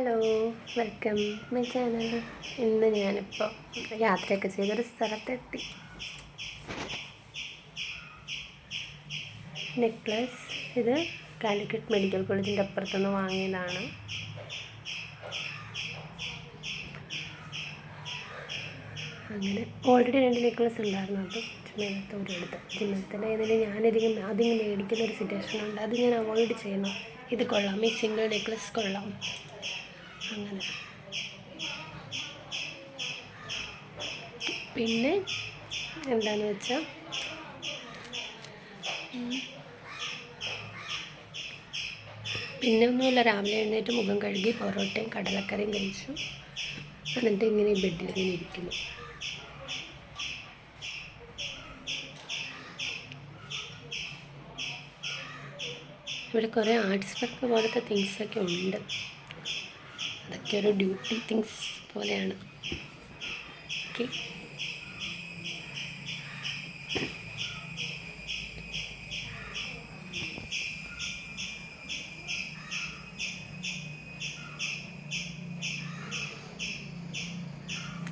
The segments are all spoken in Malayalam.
Hello, welcome my channel. ഇന്ന് ഞാനിപ്പോൾ യാത്രയൊക്കെ ചെയ്തൊരു സ്ഥലത്തെത്തി. നെക്ലസ് ഇത് കാലിക്കറ്റ് മെഡിക്കൽ കോളേജിൻ്റെ അപ്പുറത്തുനിന്ന് വാങ്ങിയതാണ്. അങ്ങനെ ഓൾറെഡി 2 നെക്ലസ് ഉണ്ടായിരുന്നു. അത് ചിമ്മത്തെ ഒരു എടുത്ത് ചിമ്മത്തിൻ്റെ ഏതെങ്കിലും ആദ്യം മേടിക്കുന്ന ഒരു സിറ്റുവേഷൻ ഉണ്ട്. അത് ഞാൻ അവോയ്ഡ് ചെയ്യണം. ഇത് കൊള്ളാം, ഈ സിംഗിൾ നെക്ലസ് കൊള്ളാം. അങ്ങനെ പിന്നെ എന്താണെന്ന് വെച്ചാൽ പിന്നെ ഒന്നുമില്ല, രാവിലെ എഴുന്നേറ്റ് മുഖം കഴുകി പൊറോട്ടയും കടലക്കറിയും കഴിച്ചു. എന്നിട്ട് ഇങ്ങനെ ബെഡിലിങ്ങനെ ഇരിക്കുന്നു. ഇവിടെ കുറേ ആർട്സ് വർക്ക് പോലത്തെ തിങ്സൊക്കെ ഉണ്ട്. അതൊക്കെ ഒരു ഡ്യൂട്ടി തിങ്സ് പോലെയാണ്. ഓക്കെ,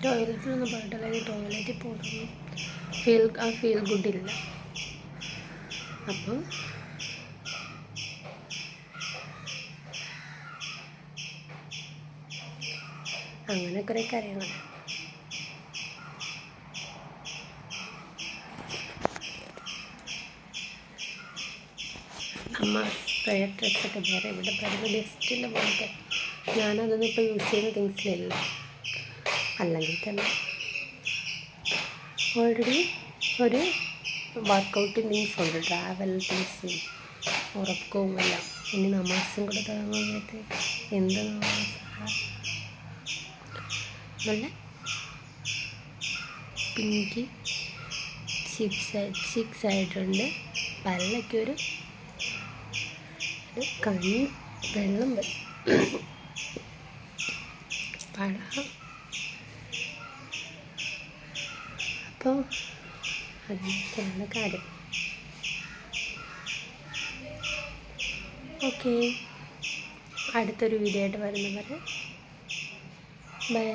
ടോയ്ലറ്റിലൊന്നും പോയിട്ടില്ല. ഈ ടോയ്ലറ്റിൽ പോകുന്നു ഫീൽ ഗുഡില്ല. അപ്പം അങ്ങനെ കുറേ കാര്യങ്ങൾ. അമ്മ സ്പ്രേ ഡ്രസ്സൊക്കെ വേറെ ഇവിടെ പറയുന്നത് ഗസ്റ്റിൻ്റെ പോലത്തെ. ഞാനതൊന്നും ഇപ്പോൾ യൂസ് ചെയ്യുന്ന തിങ്സിലില്ല. അല്ലെങ്കിൽ തന്നെ ഓൾറെഡി ഒരു വർക്കൗട്ടിങ് തിങ്സ് ഉണ്ട്, ട്രാവൽ തിങ്സും ഉറക്കവും എല്ലാം. ഇനി നമാസും കൂടെ തുടങ്ങുമ്പോഴത്തേക്ക് എന്ത് നമാസാണ്. നല്ല പിങ്കി ചിക്സ് ആയിട്ടുണ്ട്. പല്ലൊക്കെ ഒരു കണ്ണ് വെള്ളം പഴ. അപ്പോൾ അതിനൊക്കെയാണ് കാര്യം. ഓക്കെ, അടുത്തൊരു വീഡിയോ ആയിട്ട് വരുന്നവരെ ബൈ.